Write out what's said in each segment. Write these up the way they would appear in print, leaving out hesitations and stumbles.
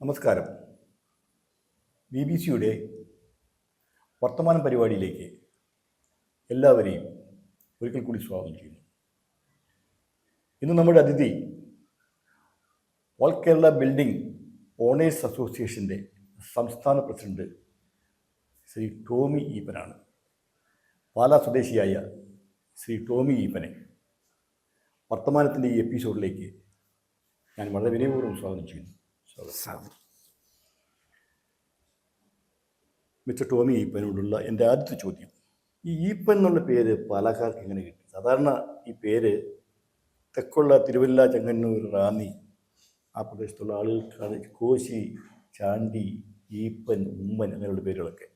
നമസ്കാരം. BBC-യുടെ വർത്തമാനം പരിപാടിയിലേക്ക് എല്ലാവരെയും ഒരിക്കൽ കൂടി സ്വാഗതം ചെയ്യുന്നു. ഇന്ന് നമ്മുടെ അതിഥി ഓൾ കേരള ബിൽഡിംഗ് ഓണേഴ്സ് അസോസിയേഷൻ്റെ സംസ്ഥാന പ്രസിഡന്റ് ശ്രീ ടോമി ഈപ്പനാണ്. പാലാ സ്വദേശിയായ ശ്രീ ടോമി ഈപ്പനെ വർത്തമാനത്തിൻ്റെ ഈ എപ്പിസോഡിലേക്ക് ഞാൻ വളരെ വിനയപൂർവ്വം സ്വാഗതം ചെയ്യുന്നു. മിസ്റ്റർ ടോമി ഈപ്പനോടുള്ള എൻ്റെ ആദ്യത്തെ ചോദ്യം, ഈ ഈപ്പൻ എന്നുള്ള പേര് പാലക്കാർക്ക് എങ്ങനെ കിട്ടി? സാധാരണ ഈ പേര് തെക്കുള്ള തിരുവല്ല, ചെങ്ങന്നൂർ, റാന്നി ആ പ്രദേശത്തുള്ള ആളുകൾക്കാണ് കോശി, ചാണ്ടി, ഈപ്പൻ, ഉമ്മൻ അങ്ങനെയുള്ള പേരുകളൊക്കെ.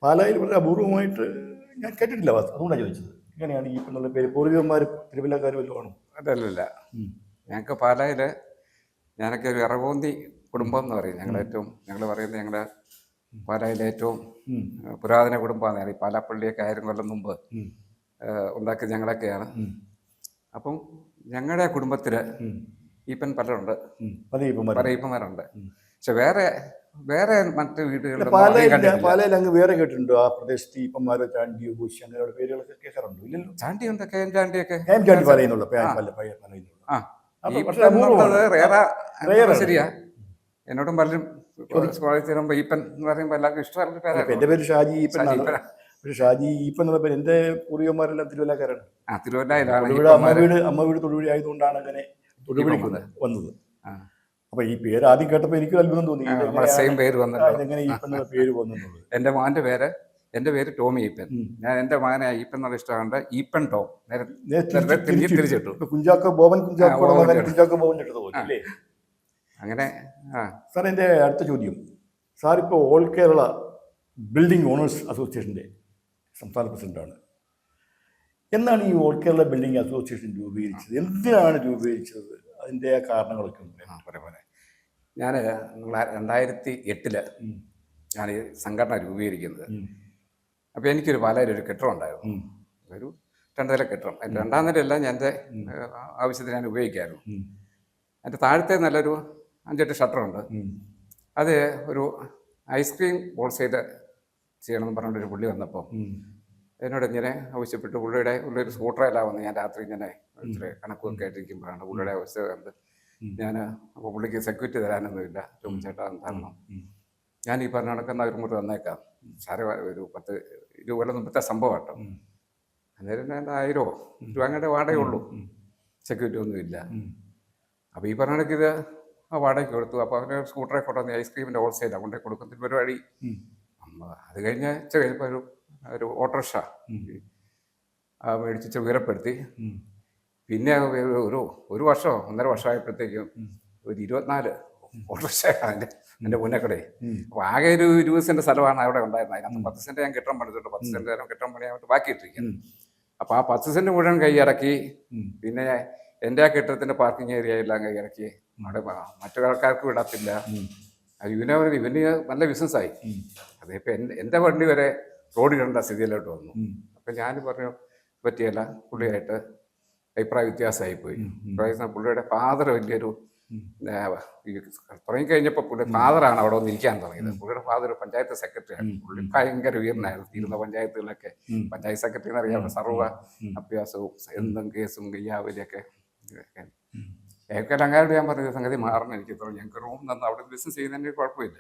പാലായിൽ വളരെ അപൂർവമായിട്ട് ഞാൻ കേട്ടിട്ടില്ല. അതുകൊണ്ടാണ് ചോദിച്ചത്, എങ്ങനെയാണ് ഈപ്പൻ എന്നുള്ള പേര്? പൂർവികന്മാർ തിരുവല്ലക്കാർ വല്ലതും ആണോ? അതല്ല, ഞങ്ങൾക്ക് പാലായിൽ ഞാനൊക്കെ ഒരു ഇറകോന്തി കുടുംബം എന്ന് പറയും. ഞങ്ങൾ പറയുന്നത് ഞങ്ങളുടെ പാലായിലെ ഏറ്റവും പുരാതന കുടുംബമാണ്. ഈ പാലാപ്പള്ളിയൊക്കെ 1000 കൊല്ലം മുമ്പ് ഉണ്ടാക്കിയത് ഞങ്ങളൊക്കെയാണ്. അപ്പം ഞങ്ങളുടെ കുടുംബത്തിൽ ഈപ്പൻ പലരുണ്ട്, പല ഈപ്പന്മാരുണ്ട്. പക്ഷെ വേറെ മറ്റ് വീടുകളിൽ പാലയിൽ അങ്ങ് വേറെ കേട്ടിട്ടുണ്ടോ? ആ പ്രദേശത്ത് ഈപ്പന്മാരോ ചാണ്ടിയോ കോശി അങ്ങനെയുള്ള പേരുകളൊക്കെ കേൾക്കാറുണ്ടോ? ഇല്ലല്ലോ. ചാണ്ടിയുണ്ട്, KM ചാണ്ടിയൊക്കെ ശരിയാ. എന്നോടും പലരും തരുമ്പോ ഈപ്പൻ എന്ന് പറയുമ്പോൾ എല്ലാവർക്കും ഇഷ്ടമല്ല പേരാണ്. എന്റെ പേര് ഷാജി ഈപ്പൻ. പക്ഷെ ഷാജി ഈപ്പൻ എന്നുള്ള പേര് എന്റെ പൂർവികന്മാരെല്ലാം തിരുവല്ലക്കാരാണ്. അമ്മ വീട് തൊടുപുഴ ആയതുകൊണ്ടാണ് അങ്ങനെ തൊടുപുഴയ്ക്ക് വന്നത്. അപ്പൊ ഈ പേര് ആദ്യം കേട്ടപ്പോ എനിക്ക് അത്ഭുതം തോന്നി, സെയിം പേര് എങ്ങനെ ഈപ്പൻ എന്നുള്ള പേര് വന്നത്. എന്റെ മോന്റെ പേര്, എന്റെ പേര് ടോമി ഈപ്പൻ. ഞാൻ എന്റെ മകനെ ഈപ്പൻ എന്നുള്ള ഇഷ്ടമാണ്. ഈപ്പൻ ടോം തിരിച്ചിട്ടു. കുഞ്ചാക്കോ ബോബൻ എടുത്തു അല്ലേ? അങ്ങനെ. സാർ, എൻ്റെ അടുത്ത ചോദ്യം, സാർ ഇപ്പോൾ ഓൾ കേരള ബിൽഡിംഗ് ഓണേഴ്സ് അസോസിയേഷൻ്റെ സംസ്ഥാന പ്രസിഡന്റാണ്. എന്നാണ് ഈ ഓൾ കേരള ബിൽഡിംഗ് അസോസിയേഷൻ രൂപീകരിച്ചത്? എന്തിനാണ് രൂപീകരിച്ചത്? അതിൻ്റെ കാരണങ്ങളൊക്കെ ഉണ്ട്. ഞാൻ 2008 ഞാൻ ഈ സംഘടന രൂപീകരിക്കുന്നത്. അപ്പോൾ എനിക്കൊരു പാലയിലൊരു കെട്ടിടം ഉണ്ടായിരുന്നു, ഒരു 2 നില കെട്ടിടം. അതിൻ്റെ 2ാം നിലയല്ല, ഞാൻ എൻ്റെ ആവശ്യത്തിന് ഞാൻ ഉപയോഗിക്കായിരുന്നു. അതിൻ്റെ താഴത്തെ നല്ലൊരു 5-8 ഷട്ടറുണ്ട്. അത് ഒരു ഐസ്ക്രീം ഹോൾസെയിൽ ചെയ്യണമെന്ന് പറഞ്ഞിട്ടൊരു പുള്ളി വന്നപ്പോൾ എന്നോട് ഇങ്ങനെ ആവശ്യപ്പെട്ടു. പുള്ളിയുടെ ഉള്ളൊരു സ്കൂട്ടറെല്ലാം വന്ന് ഞാൻ രാത്രി ഇങ്ങനെ ഇച്ചിരി കണക്കൊക്കെ ആയിട്ടിരിക്കുമ്പോഴാണ് പുള്ളിയുടെ അവസ്ഥ കണ്ട് ഞാൻ. അപ്പോൾ പുള്ളിക്ക് സെക്യൂരിറ്റി തരാനൊന്നുമില്ല, ചേട്ടാ തരണം. ഞാൻ ഈ പറഞ്ഞ കണക്കുന്ന ഒരു മുറി തന്നേക്കാം സാറേ, ഒരു 10-20 കൊല്ലം മുമ്പത്തെ സംഭവം കേട്ടോ. അന്നേരം ഞാൻ 1000 രൂപ അങ്ങോട്ട് വാടകയുള്ളൂ, സെക്യൂരിറ്റി ഒന്നുമില്ല. അപ്പോൾ ഈ പറഞ്ഞ കണക്ക് ഇത് ആ വാടകയ്ക്ക് കൊടുത്തു. അപ്പോൾ അവന് സ്കൂട്ടറെ കൊണ്ടുവന്ന് ഐസ്ക്രീമിൻ്റെ ഹോൾസെയിലാണ് കൊണ്ടേ കൊടുക്കുന്ന പരിപാടി. അത് കഴിഞ്ഞ് കഴിഞ്ഞപ്പോൾ ഒരു ഓട്ടോറിക്ഷ മേടിച്ച് ഉയരപ്പെടുത്തി. പിന്നെ ഒരു വർഷമോ 1.5 വർഷമായപ്പോഴത്തേക്കും ഒരു 24 ഓട്ടോറിക്ഷ എൻ്റെ മുന്നക്കടയിൽ. അപ്പോൾ ആകെ ഒരു 20 സെൻറ്റ് സ്ഥലമാണ് അവിടെ ഉണ്ടായിരുന്നത്. അതിനകത്ത് 10 സെൻറ്റ് ഞാൻ കെട്ടിടം പണിതിട്ടുണ്ട്. 10 സെൻറ്റ് കെട്ടിടം പണിയായിട്ട് ബാക്കി ഇട്ടിരിക്കുന്നു. അപ്പോൾ ആ 10 സെൻറ്റ് മുഴുവൻ കൈയിറക്കി. പിന്നെ എൻ്റെ ആ കെട്ടിടത്തിൻ്റെ പാർക്കിംഗ് ഏരിയ എല്ലാം കൈയിറക്കി. അവിടെ മറ്റു ആൾക്കാർക്ക് വിടത്തില്ല. ഇവന് നല്ല ബിസിനസ്സായി. അതിപ്പോൾ എൻ്റെ വണ്ടി വരെ റോഡിടേണ്ട സ്ഥിതിയിലോട്ട് വന്നു. അപ്പം ഞാൻ പറഞ്ഞു പറ്റിയല്ല, പുള്ളിയായിട്ട് അഭിപ്രായ വ്യത്യാസമായിപ്പോയി. പുള്ളിയുടെ ഫാദർ വലിയൊരു തുടങ്ങിക്കഴിഞ്ഞപ്പോൾ പുള്ളി ഫാദറാണ് അവിടെ ഒന്ന് ഇരിക്കാൻ തുടങ്ങിയത്. പുള്ളിയുടെ ഫാദർ പഞ്ചായത്ത് സെക്രട്ടറിയാണ്. പുള്ളി ഭയങ്കര ഉയർന്നായിരുന്നു. തീരുന്ന പഞ്ചായത്തുകളൊക്കെ പഞ്ചായത്ത് സെക്രട്ടറി എന്നറിയാം. സർവ്വ അഭ്യാസവും എന്തും കേസും കയ്യാവലിയൊക്കെ അങ്ങാരോട് ഞാൻ പറഞ്ഞ സംഗതി മാറണം. എനിക്ക് തോന്നുന്നു ഞങ്ങൾക്ക് റൂം തന്നു അവിടെ ബിസിനസ് ചെയ്യുന്നതിന് കുഴപ്പമില്ല.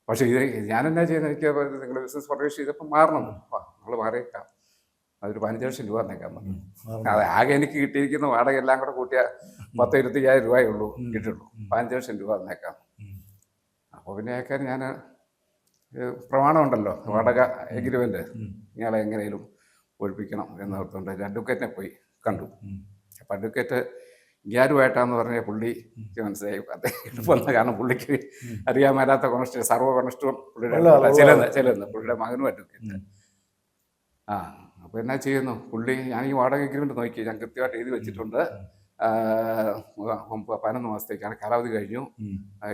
പക്ഷേ ഇത് ഞാനെന്നാ ചെയ്യുന്നത്, എനിക്ക് നിങ്ങൾ ബിസിനസ് പ്രവേശിച്ച് ചെയ്തപ്പോൾ മാറണം. നമ്മൾ മാറിയേക്കാം, അതൊരു 15 ലക്ഷം രൂപ തന്നേക്കാൻ പറഞ്ഞു. അത് ആകെ എനിക്ക് കിട്ടിയിരിക്കുന്ന വാടക എല്ലാം കൂടെ കൂട്ടിയാൽ 10-25,000 രൂപയുള്ളൂ കിട്ടുള്ളൂ. 15 ലക്ഷം രൂപ തന്നേക്കാം. അപ്പോൾ പിന്നെ അയക്കാൻ ഞാൻ പ്രമാണമുണ്ടല്ലോ, വാടക എഗ്രിമെൻ്റ് ഇയാളെ എങ്ങനെയും ഒഴിപ്പിക്കണം എന്നോർത്തുകൊണ്ട് അഡ്വക്കേറ്റിനെ പോയി കണ്ടു. അപ്പം അഡ്വക്കേറ്റ് ഗ്യാരുമായിട്ടാന്ന് പറഞ്ഞ പുള്ളി മനസ്സിലായി വന്ന. കാരണം പുള്ളിക്ക് അറിയാൻ മേലാത്ത കോൺസ്റ്റന്റ്, സർവ്വ കോൺസ്റ്റബിൾ പുള്ളിയുടെ ചിലന്ന് പുള്ളിയുടെ മകനും അഡ്വക്കേറ്റ്. അപ്പോൾ എന്നാ ചെയ്യുന്നു പുള്ളി, ഞാൻ ഈ വാടക എഗ്രിമെന്റ് നോക്കി, ഞാൻ കൃത്യമായിട്ട് എഴുതി വെച്ചിട്ടുണ്ട്. 11 മാസത്തേക്കാണ് കാലാവധി കഴിഞ്ഞു,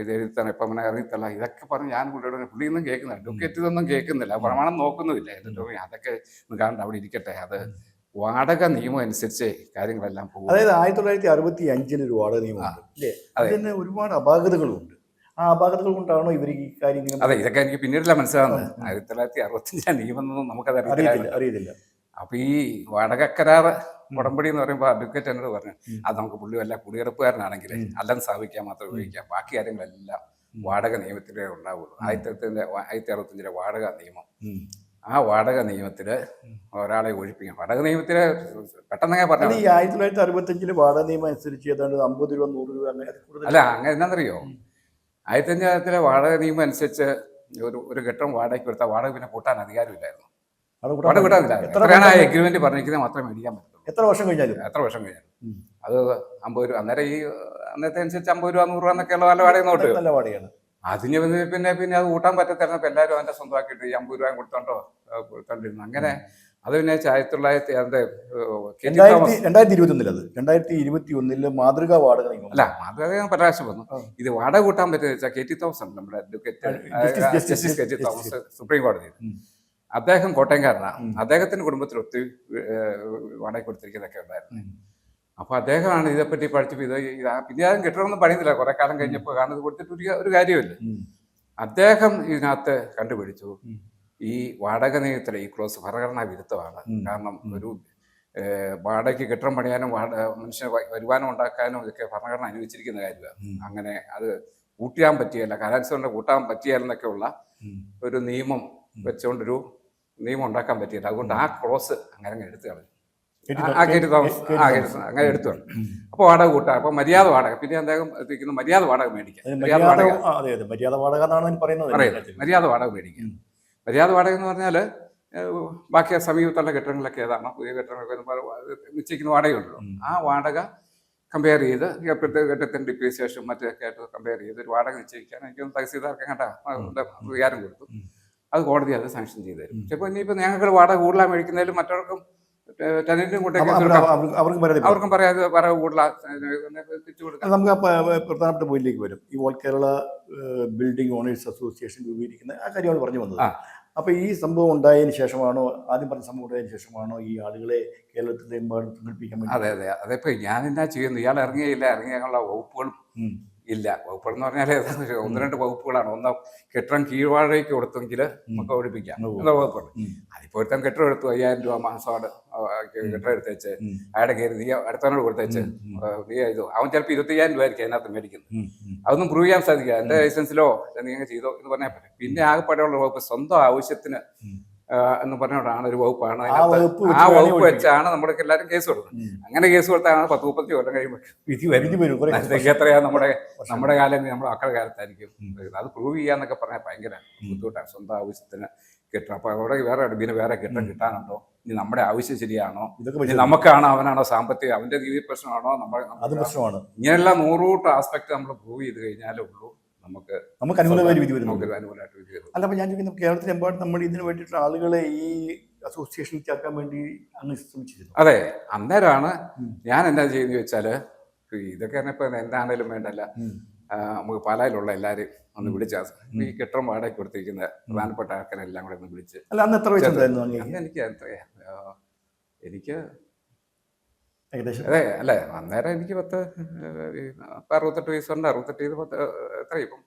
ഇത് എഴുതിത്തന്നെ ഇപ്പം ഇറങ്ങിത്തല്ല ഇതൊക്കെ പറഞ്ഞ് ഞാൻ പുള്ളിയൊന്നും കേൾക്കുന്നില്ല. അഡ്വക്കേറ്റ് ഇതൊന്നും കേൾക്കുന്നില്ല, പ്രമാണം നോക്കുന്നുമില്ല. എന്നിട്ട് അതൊക്കെ കാണണ്ട, അവിടെ ഇരിക്കട്ടെ, അത് വാടക നിയമം അനുസരിച്ച് കാര്യങ്ങളെല്ലാം പോകും. അതായത് 1965 ഒരു വാടക നിയമമുണ്ട് അല്ലേ? അതിന് ഒരുപാട് അപാകതകളുണ്ട്. ആ അപാകതകൾ കൊണ്ടാണോ ഇവർ ഈ കാര്യം ഇങ്ങനെ അതെ, ഇതൊക്കെ എനിക്ക് പിന്നീടല്ല മനസ്സിലാവുന്നത്. 1965 നിയമമൊന്നും നമുക്കത് അറിയത്തില്ല. അറിയത്തില്ല. അപ്പൊ ഈ വാടക കരാർ ഉടമ്പടി എന്ന് പറയുമ്പോൾ അഡ്വക്കേറ്റ് എന്നോട് പറഞ്ഞു, അത് നമുക്ക് പുള്ളി വല്ല കുടിയെടുപ്പുകാരനാണെങ്കിൽ അല്ലെന്ന് സ്ഥാപിക്കാൻ മാത്രം ഉപയോഗിക്കാം, ബാക്കി കാര്യങ്ങളെല്ലാം വാടക നിയമത്തിലേ ഉണ്ടാവുള്ളൂ. 1965 വാടക നിയമം. ആ വാടക നിയമത്തില് ഒരാളെ ഒഴിപ്പിക്കാം. വാടക നിയമത്തില് പെട്ടെന്ന് പറഞ്ഞു. ഈ 1965 വാടക നിയമം അനുസരിച്ച് ഏതാണ്ട് 50 രൂപ 100 രൂപ അല്ല, അങ്ങനെ എന്നാന്നറിയോ, 1965 വാടക നിയമം അനുസരിച്ച് ഒരു കെട്ടിടം വാടകയ്ക്ക് കൊടുത്താൽ വാടക പിന്നെ കൂട്ടാൻ അധികാരമില്ലായിരുന്നു. വാടക കൂട്ടാനില്ല. എത്രയാണ് ആ എഗ്രിമെന്റ് പറഞ്ഞിരിക്കുന്നത് മാത്രമേ മേടിക്കാൻ പറ്റുള്ളൂ. എത്ര വർഷം കഴിഞ്ഞാലും അത് 50 രൂപ. അന്നേരം ഈ അന്നത്തെ അനുസരിച്ച് 50 രൂപ 100 രൂപ എന്നൊക്കെയുള്ള നല്ല വാടക നോട്ട്. നല്ല വാടകയാണ്. അതിന് പിന്നെ അത് കൂട്ടാൻ പറ്റത്തിരുന്നപ്പോൾ എല്ലാവരും അതിന്റെ സ്വന്തമാക്കിയിട്ട് ഈ 50 രൂപ കൊടുത്തോണ്ടിരുന്നു. അങ്ങനെ അത് പിന്നെ 2021 മാതൃകാ വാടക നിയമം. അല്ല, മാതൃക പരാമർശം വന്നു. ഇത് വാടക കൂട്ടാൻ പറ്റുന്ന KT തോമസ് ഉണ്ട്, നമ്മുടെ advocate justice KT Thomas, supreme കോടതി. അദ്ദേഹം കോട്ടയംകാരനാണ്. അദ്ദേഹത്തിന്റെ കുടുംബത്തിൽ ഒത്തിരി വാടക കൊടുത്തിരിക്കുന്നതൊക്കെ ഉണ്ടായിരുന്നു. അപ്പൊ അദ്ദേഹമാണ് ഇതേപ്പറ്റി പഠിച്ചപ്പോൾ പിന്നെ ആരും കെട്ടിടമൊന്നും പണിയുന്നില്ല. കുറെ കാലം കഴിഞ്ഞപ്പോൾ കാരണം ഇത് കൊടുത്തിട്ട് ഒരു കാര്യമില്ല. അദ്ദേഹം ഇതിനകത്ത് കണ്ടുപിടിച്ചു ഈ വാടക നിയമത്തിലെ ഈ ക്ലോസ് ഭരണഘടനാ വിരുദ്ധമാണ്. കാരണം ഒരു വാടകയ്ക്ക് കെട്ടിടം പണിയാനും മനുഷ്യന് വരുമാനം ഉണ്ടാക്കാനും ഇതൊക്കെ ഭരണഘടന അനുവദിച്ചിരിക്കുന്ന കാര്യമാണ്. അങ്ങനെ അത് കൂട്ടാൻ പറ്റിയല്ല, കലാത്സവം കൂട്ടാൻ പറ്റിയാലെന്നൊക്കെ ഉള്ള ഒരു നിയമം വെച്ചുകൊണ്ടൊരു നിയമം ഉണ്ടാക്കാൻ പറ്റിയില്ല. അതുകൊണ്ട് ആ ക്ലോസ് അങ്ങനെ എടുത്തു കളഞ്ഞു. അങ്ങനെ എടുത്തു കളഞ്ഞു. അപ്പൊ വാടക കൂട്ടാം. അപ്പൊ മര്യാദ വാടക. പിന്നെ അദ്ദേഹം എത്തിക്കുന്ന മര്യാദ വാടക മേടിക്കാം. മര്യാദ വാടക മേടിക്കാം. മര്യാദ വാടക എന്ന് പറഞ്ഞാല് ബാക്കി സമീപത്തുള്ള കെട്ടിടങ്ങളൊക്കെ ഏതാണോ, പുതിയ കെട്ടിടങ്ങളൊക്കെ നിശ്ചയിക്കുന്ന വാടകയുണ്ടല്ലോ, ആ വാടക കമ്പയർ ചെയ്ത് ഇപ്പോഴത്തെ കെട്ടിടത്തിന്റെ ഡിപ്രീസിയേഷൻ മറ്റൊക്കെ ആയിട്ട് കമ്പയർ ചെയ്ത് ഒരു വാടക നിശ്ചയിക്കാൻ എനിക്കൊന്ന് തഹസീൽദാർക്ക് കണ്ടാ വികാരം കൊടുത്തു. അത് കോടതി അത് സാങ്ഷൻ ചെയ്തു തരും. ചിലപ്പോൾ ഇനിയിപ്പോൾ ഞങ്ങൾക്ക് വാടക കൂടുതലാ മേടിക്കുന്നതിലും മറ്റവർക്കും ടെനന്റിനും അവർക്കും പറയാതെ വാടക കൂടുതലാ തിരിച്ചു കൊടുക്കാം. നമുക്ക് പ്രധാനപ്പെട്ട പോയിന്റിലേക്ക് വരും. ഈ all Kerala building owners association രൂപീകരിക്കുന്ന ആ കാര്യമാണ് പറഞ്ഞു വന്നത്. അപ്പൊ ഈ സംഭവം ഉണ്ടായതിനു ശേഷമാണോ, ആദ്യം പറഞ്ഞ സംഭവം ഉണ്ടായതിനു ശേഷമാണോ ഈ ആളുകളെ കേരളത്തിലെ സംഘടിപ്പിക്കാൻ വേണ്ടി? അതെ. അതിപ്പോ ഞാൻ എന്നാ ചെയ്യുന്നു, ഇയാൾ ഇറങ്ങിയുള്ള വകുപ്പുകളും ഇല്ല. വകുപ്പുകൾ എന്ന് പറഞ്ഞാൽ 1-2 വകുപ്പുകളാണ്. ഒന്ന് കെട്ടിടം കീഴ്വാടകയ്ക്ക് കൊടുത്തെങ്കിൽ നമുക്ക് ഒഴിപ്പിക്കാം എന്ന വകുപ്പുണ്ട്. അതിപ്പോ ഒരുത്തൻ കെട്ടിടം എടുത്തു 5000 രൂപ മാസമാണ് കെട്ടിടം എടുത്തേച്ച് അയാളുടെ കയറി നീ അടുത്തവനോട് കൊടുത്തേച്ച് നീ ചെയ്തു, അവൻ ചിലപ്പോൾ 25,000 രൂപ ആയിരിക്കും അതിനകത്ത് മേടിക്കുന്നത്. അതൊന്നും പ്രൂവ് ചെയ്യാൻ സാധിക്കുക. എന്റെ ലൈസൻസിലോ നീ ചെയ്തോ എന്ന് പറഞ്ഞാൽ പറ്റും. പിന്നെ ആകെപ്പാടെയുള്ള വകുപ്പ് സ്വന്തം ആവശ്യത്തിന് എന്ന് പറഞ്ഞുകൊണ്ടാണ് ഒരു വകുപ്പാണ്. ആ വകുപ്പ് വെച്ചാണ് നമ്മൾക്ക് എല്ലാവരും കേസ് കൊടുക്കുന്നത്. അങ്ങനെ കേസ് കൊടുത്താണ് 10-30 കൊല്ലം കഴിയുമ്പോൾ എത്രയാണ് നമ്മുടെ കാലം, നമ്മുടെ മക്കളുടെ കാലത്തായിരിക്കും. അത് പ്രൂവ് ചെയ്യാന്നൊക്കെ പറഞ്ഞാൽ ഭയങ്കര ബുദ്ധിമുട്ടാണ്. സ്വന്തം ആവശ്യത്തിന് കെട്ടണം. അപ്പൊ അവിടെ വേറെ കെട്ടം കിട്ടാനുണ്ടോ, ഇനി നമ്മുടെ ആവശ്യം ശരിയാണോ, ഇനി നമുക്കാണോ അവനാണോ സാമ്പത്തികം, അവന്റെ രീതി പ്രശ്നമാണോ, പ്രശ്നമാണ്. ഇങ്ങനെയുള്ള 100 ആസ്പെക്ട് നമ്മൾ പ്രൂവ് ചെയ്ത് കഴിഞ്ഞാലേ ഉള്ളൂ നമുക്ക് അനുകൂലമായ വിധി വരും. അല്ല, അപ്പൊ ഞാൻ ചോദിക്കുന്നത്, കേരളത്തിലെമ്പാടും നമ്മൾ ഇതിന് വേണ്ടിയിട്ട് ആളുകളെ ഈ അസോസിയേഷനിൽ ചേർക്കാൻ വേണ്ടി അങ്ങ് ശ്രമിച്ചിരുന്നു. അതെ, അന്നേരമാണ് ഞാൻ എന്താ ചെയ്യുന്നത് വെച്ചാല്, ഇതൊക്കെ ഇപ്പൊ എന്താണേലും വേണ്ടല്ല, നമുക്ക് പാലായിലുള്ള എല്ലാവരും ഒന്ന് വിളിച്ചാൽ ഈ കെട്ടിടം വാടകയ്ക്ക് കൊടുത്തിരിക്കുന്ന പ്രധാനപ്പെട്ട ആൾക്കാരെ എല്ലാം കൂടെ ഒന്ന് വിളിച്ച്. അല്ല, അന്ന് എത്ര വയസ്സുണ്ടായിരുന്നു? എനിക്ക് ഏകദേശം അതെ അല്ലേ, അന്നേരം എനിക്ക് 68 വയസ്സുണ്ട്. 68 എത്ര ഇപ്പം